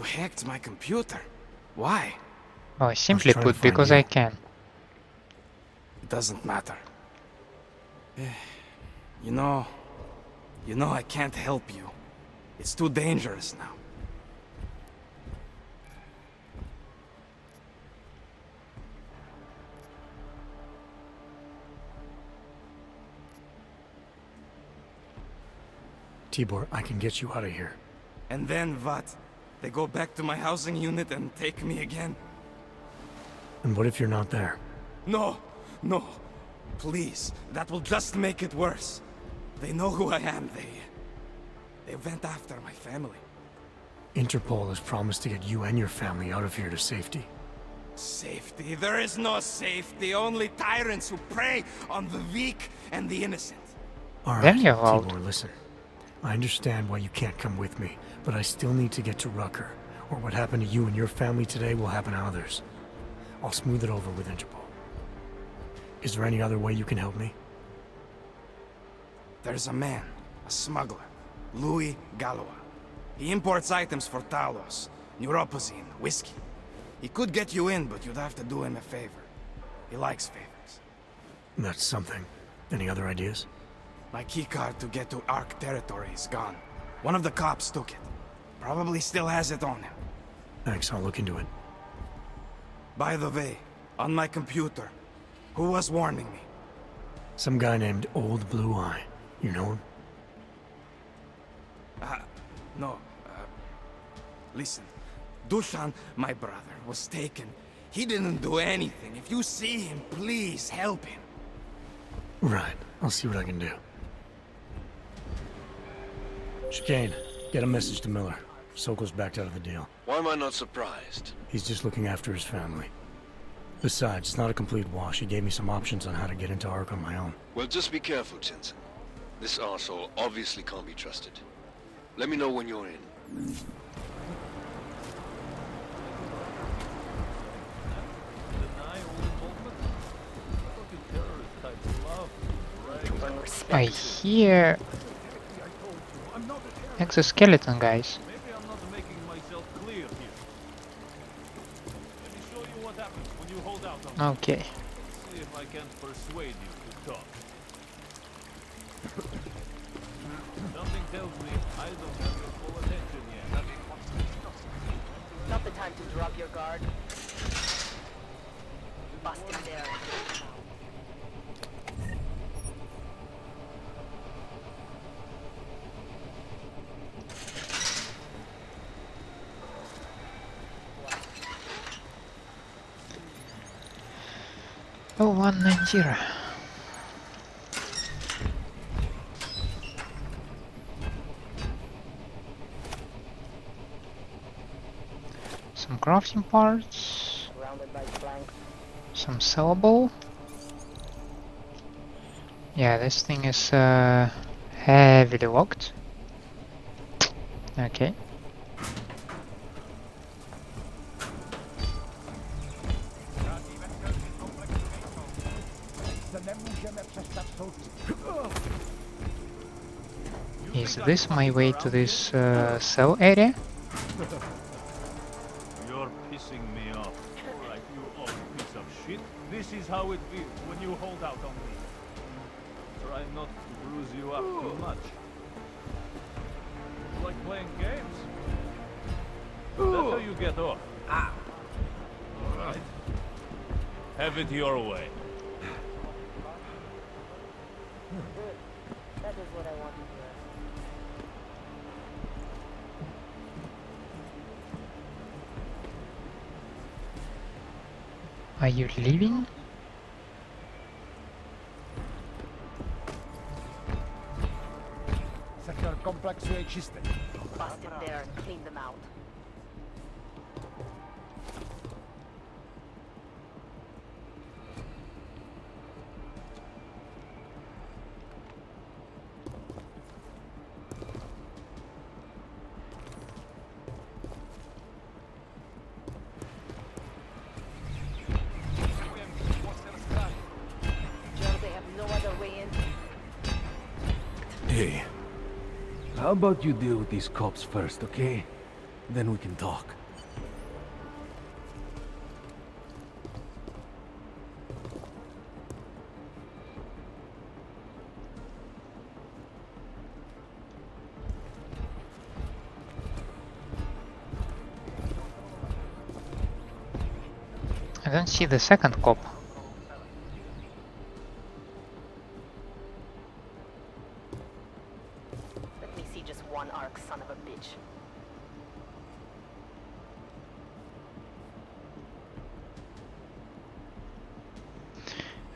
hacked my computer. Why? Oh, simply put, because I can. It doesn't matter. You know I can't help you. It's too dangerous now. Tibor, I can get you out of here. And then what? They go back to my housing unit and take me again. And what if you're not there? No, no. Please, that will just make it worse. They know who I am. They went after my family. Interpol has promised to get you and your family out of here to safety. Safety? There is no safety. Only tyrants who prey on the weak and the innocent. All right, Tibor, listen. I understand why you can't come with me, but I still need to get to Rucker, or what happened to you and your family today will happen to others. I'll smooth it over with Interpol. Is there any other way you can help me? There's a man, a smuggler, Louis Galois. He imports items for Talos, neuropozyne, whiskey. He could get you in, but you'd have to do him a favor. He likes favors. That's something. Any other ideas? My keycard to get to Ark territory is gone. One of the cops took it. Probably still has it on him. Thanks, I'll look into it. By the way, on my computer, who was warning me? Some guy named oldblueeye. You know him? No. Listen. Dusan, my brother, was taken. He didn't do anything. If you see him, please help him. Right. I'll see what I can do. Chicane, get a message to Miller. Sokol's backed out of the deal. Why am I not surprised? He's just looking after his family. Besides, it's not a complete wash. He gave me some options on how to get into Ark on my own. Well, just be careful, Jensen. This arsehole obviously can't be trusted. Let me know when you're in. I hear exoskeleton guys. Maybe I'm not making myself clear here. Let me show you what happens when you hold out on me. Okay. See if I can't persuade you to talk. Something tells me I don't have your full attention yet. Not the time to drop your guard. Bust him there. Oh, 190. Some crafting parts. Some sellable. Yeah, this thing is heavily locked. Okay. Is this my way to this cell area? You're pissing me off. Alright, you old piece of shit. This is how it feels when you hold out on me. Try not to bruise you up too much. It's like playing games. That's how you get off. Alright. Have it your way. That is what I want to hear. Are you leaving? Sector complexul e čiste. Bust him there and clean them out. Hey, how about you deal with these cops first, okay? Then we can talk. I don't see the second cop. Let me see just one arc, son of a bitch.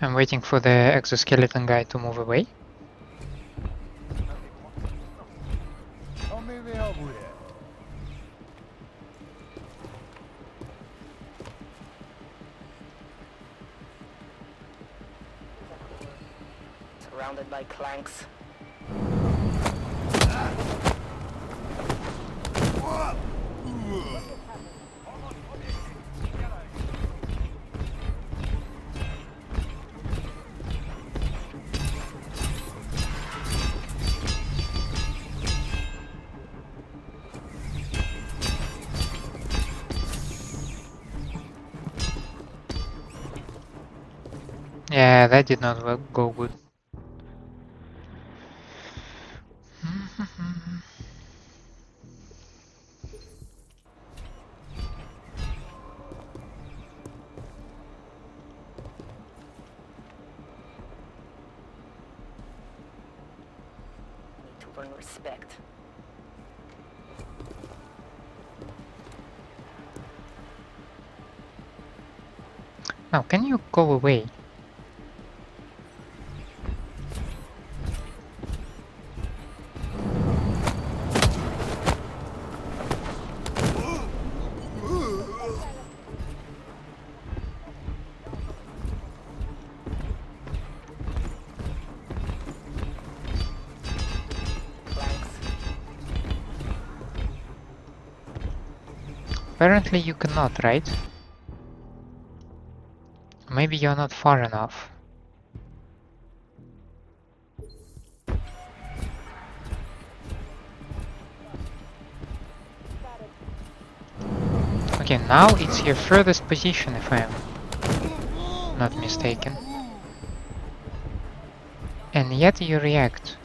I'm waiting for the exoskeleton guy to move away. Surrounded by clanks. Yeah, that did not go good. Need to earn respect. Now, can you go away? Apparently you cannot, right? Maybe you're not far enough. Okay, now it's your furthest position if I'm not mistaken. And yet you react.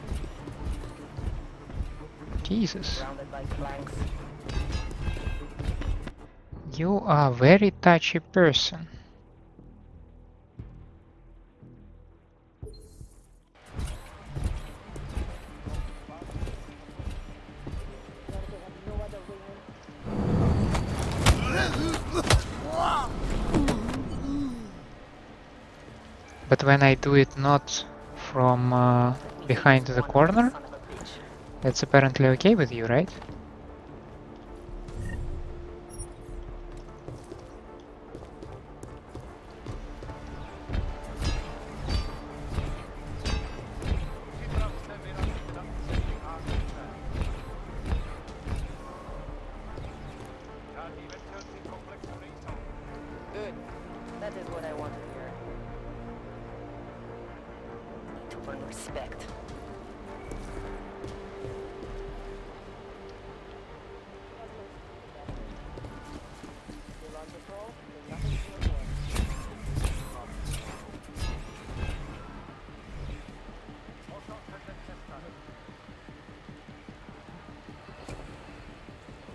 Jesus. You are a very touchy person. But when I do it not from behind the corner, that's apparently okay with you, right? Good. That is what I want to hear. Need to earn respect.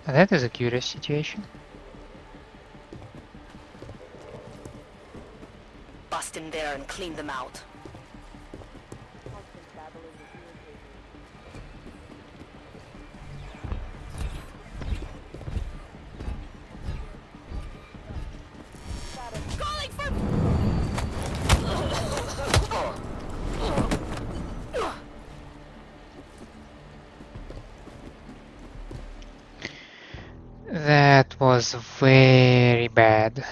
That is a curious situation. Bust in there and clean them out. Calling for... That was very bad.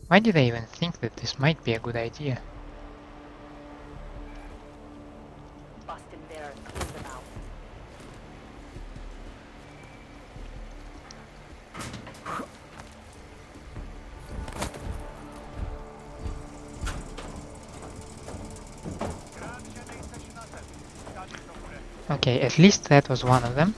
Why did I even think that this might be a good idea? Bust in there and clean them out. Okay, at least that was one of them.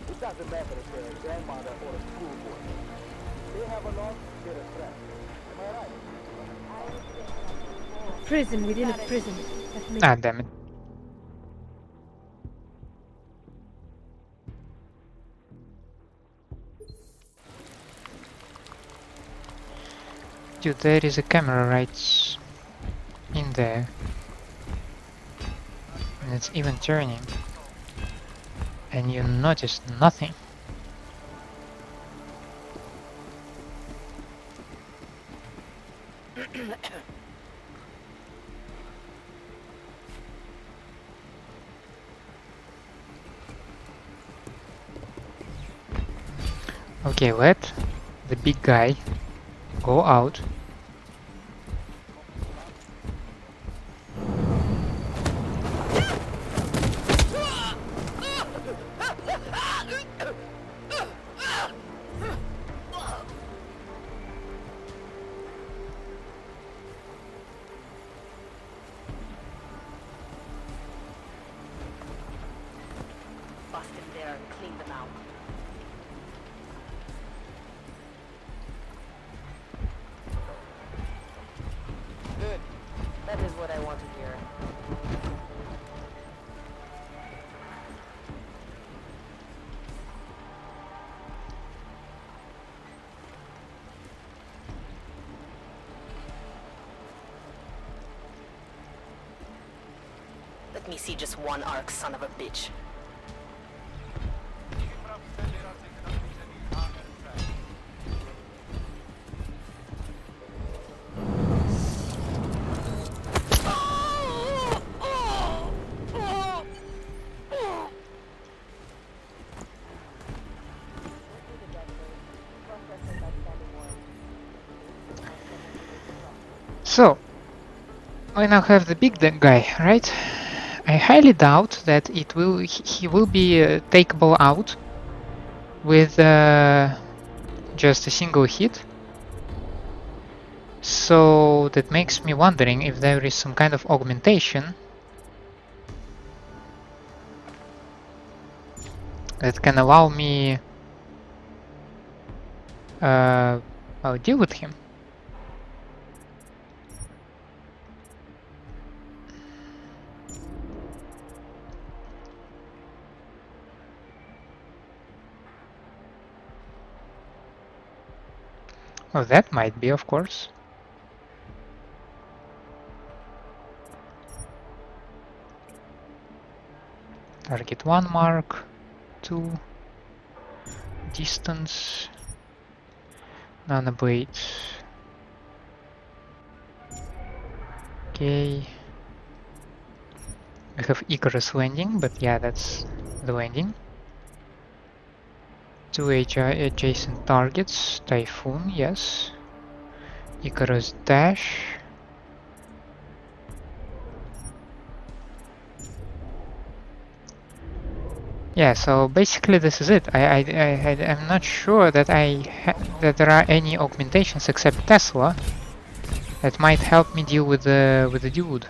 It doesn't matter if they're a grandmother or a schoolboy. They have a lot, they're a threat. Am I right? Prison within a prison. Ah, damn it. Dude, there is a camera right in there. And it's even turning. And you notice nothing. Okay, let the big guy go out. Bust in there and clean them out. Good. That is what I want to hear. Let me see just one arc, son of a bitch. So, I now have the big guy, right? I highly doubt that he will be takeable out with just a single hit. So that makes me wondering if there is some kind of augmentation that can allow me deal with him. Oh, that might be, of course. Target 1 mark, 2, distance, nanoblade. Okay. I have Icarus landing, but yeah, that's the landing. 2 adjacent targets, Typhoon, yes. Icarus dash. Yeah, so basically this is it. I'm not sure that that there are any augmentations except Tesla that might help me deal with the dude.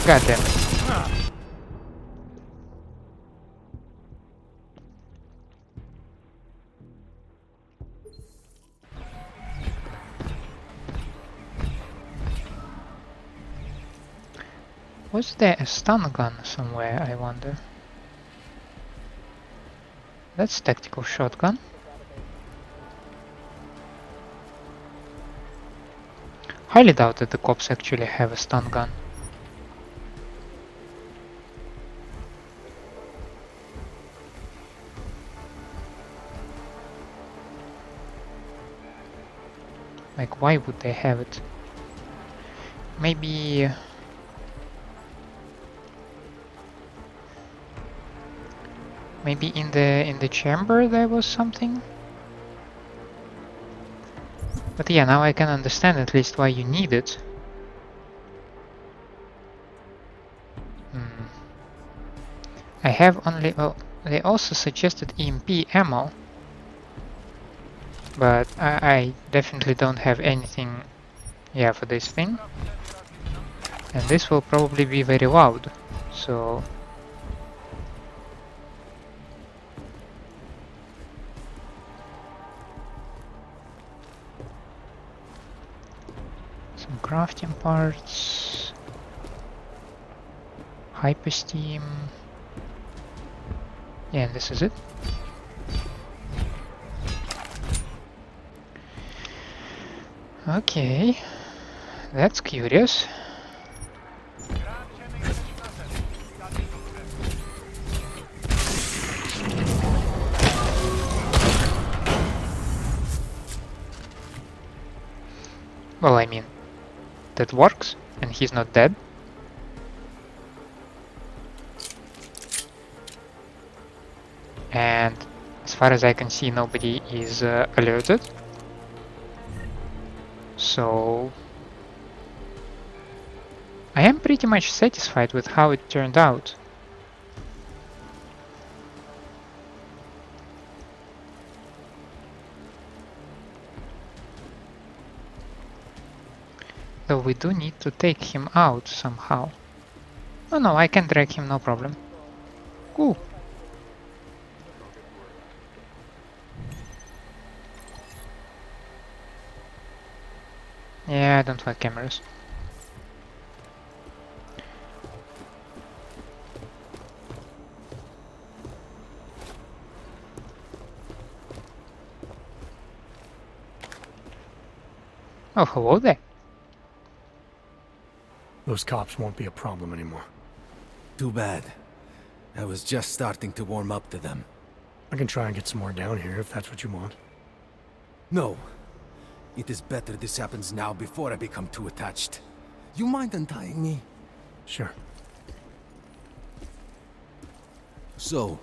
God damn it. Was there a stun gun somewhere, I wonder? That's tactical shotgun. Highly doubt that the cops actually have a stun gun. Like, why would they have it? Maybe... Maybe in the chamber there was something? But yeah, now I can understand at least why you need it. I have only... well, they also suggested EMP ammo. But I definitely don't have anything, yeah, for this thing. And this will probably be very loud, so... Some crafting parts. Hypersteam. Yeah, and this is it. Okay, that's curious. Well, I mean, that works, and he's not dead. And as far as I can see, nobody is alerted. So I am pretty much satisfied with how it turned out. Though we do need to take him out somehow. Oh no, I can drag him, no problem. Cool. Yeah, I don't like cameras. Oh, hello there. Those cops won't be a problem anymore. Too bad. I was just starting to warm up to them. I can try and get some more down here if that's what you want. No. It is better this happens now before I become too attached. You mind untying me? Sure. So,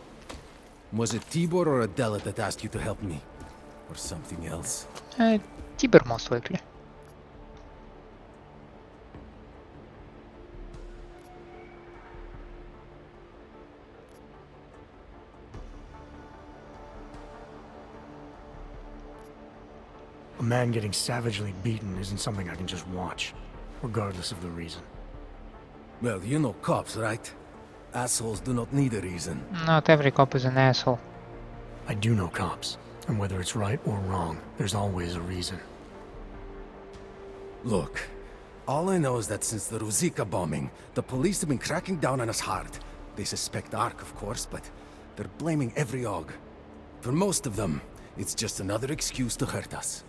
was it Tibor or Adela that asked you to help me? Or something else? Tibor most likely. A man getting savagely beaten isn't something I can just watch, regardless of the reason. Well, you know cops, right? Assholes do not need a reason. Not every cop is an asshole. I do know cops, and whether it's right or wrong, there's always a reason. Look, all I know is that since the Ruzicka bombing, the police have been cracking down on us hard. They suspect Ark, of course, but they're blaming every Aug. For most of them, it's just another excuse to hurt us.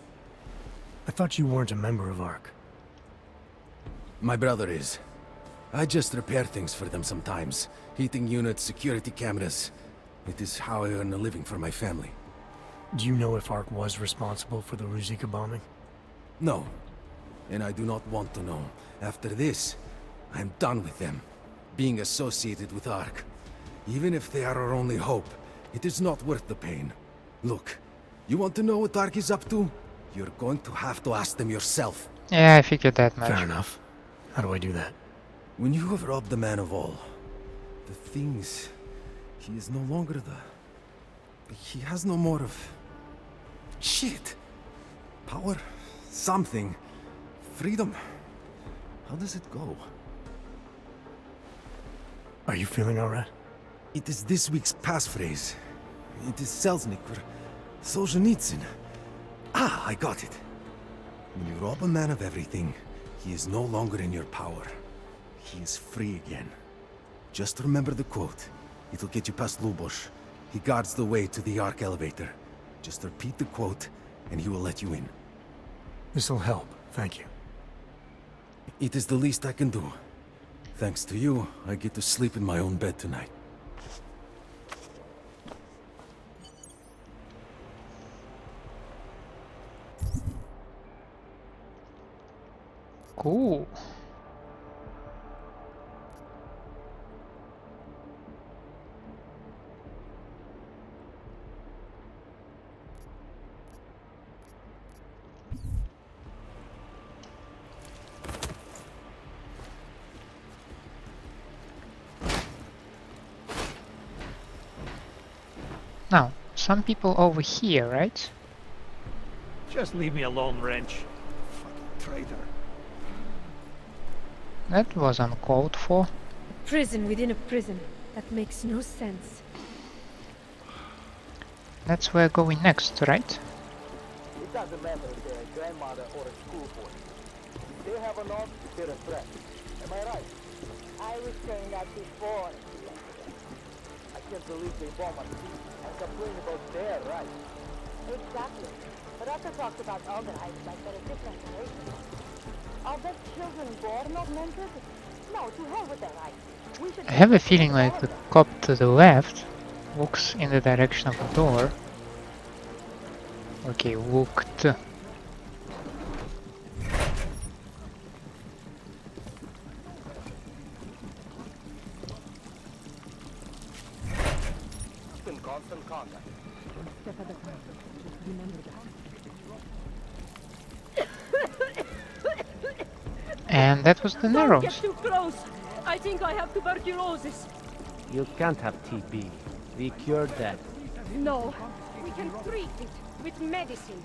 I thought you weren't a member of Ark. My brother is. I just repair things for them sometimes. Heating units, security cameras. It is how I earn a living for my family. Do you know if Ark was responsible for the Ruzicka bombing? No. And I do not want to know. After this, I'm done with them. Being associated with Ark. Even if they are our only hope, it is not worth the pain. Look, you want to know what Ark is up to? You're going to have to ask them yourself. Yeah, I figured that much. Fair enough. How do I do that? When you have robbed the man of all, the things... He is no longer the... He has no more of... Shit! Power? Something. Freedom. How does it go? Are you feeling alright? It is this week's passphrase. It is Selznick or Solzhenitsyn. Ah, I got it. When you rob a man of everything, he is no longer in your power. He is free again. Just remember the quote. It'll get you past Lubosh. He guards the way to the Ark elevator. Just repeat the quote, and he will let you in. This'll help, thank you. It is the least I can do. Thanks to you, I get to sleep in my own bed tonight. Cool. Now, some people over here, right? Just leave me alone, wrench. Fucking traitor. That was uncalled for. A prison within a prison. That makes no sense. That's where we're going next, right? It doesn't matter if their grandmother or a school boy. They have an Augs, they're a threat. Am I right? I was saying that before. I can't believe they bomb us and complain about their rights. Exactly. But Oskar talks about Overhearing like they're a different race. Are there children born augmented? No, to hell with their rights. We should I have a feeling like the cop to the left walks in the direction of the door. Okay, walked. In constant contact. One step at a time. Just remember that. And that was the Don't narrows. get too close. I think I have tuberculosis. You can't have TB. We cured that. No, we can treat it with medicine.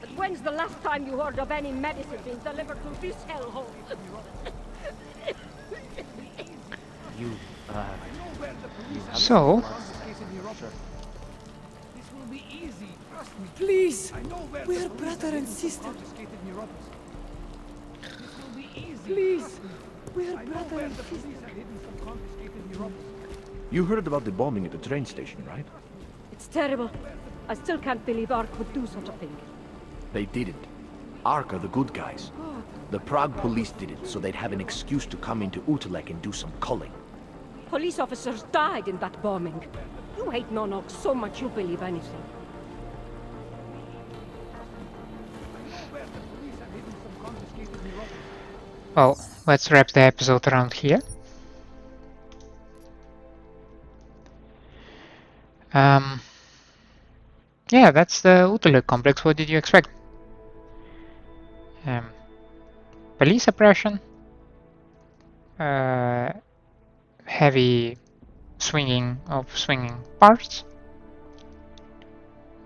But when's the last time you heard of any medicine being delivered to this hellhole? You, So, This will be easy, trust me. Please, I know where we're the police brother have and sister. confiscated neuropathy. This will be easy. Please, we're I know brother where and the sister. police have hidden some confiscated neuropathy. You heard about the bombing at the train station, right? It's terrible. I still can't believe Ark would do such a thing. They didn't. Ark are the good guys. The Prague police did it, so they'd have an excuse to come into Utulek and do some culling. Police officers died in that bombing. You hate non-Augs so much you believe anything. well, let's wrap the episode around here. Yeah, that's the Utulek complex. What did you expect? Police oppression, heavy swinging parts,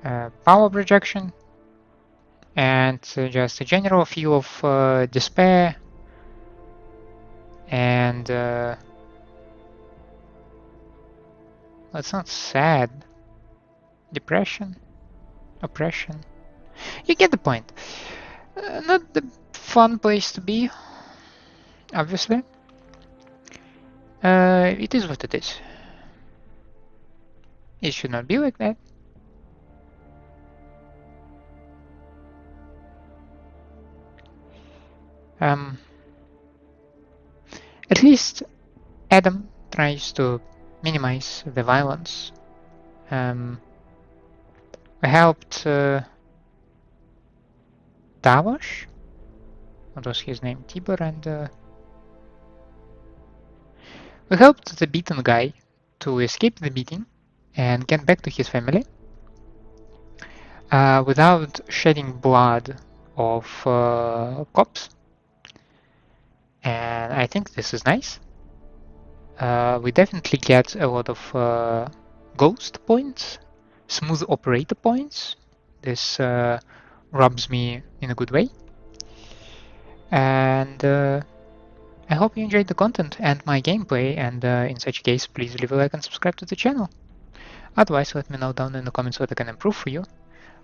power projection, and just a general feel of despair and it's not sad, depression, oppression. You get the point. Not the fun place to be, obviously. It is what it is. It should not be like that. At least Adam tries to minimize the violence. I helped Davos, what was his name, Tibor, and we helped the beaten guy to escape the beating and get back to his family without shedding blood of cops. And I think this is nice. We definitely get a lot of ghost points, smooth operator points. This rubs me in a good way. And I hope you enjoyed the content and my gameplay, and in such case, please leave a like and subscribe to the channel. Otherwise, let me know down in the comments what I can improve for you.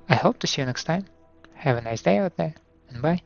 I hope to see you next time. Have a nice day out there, and bye.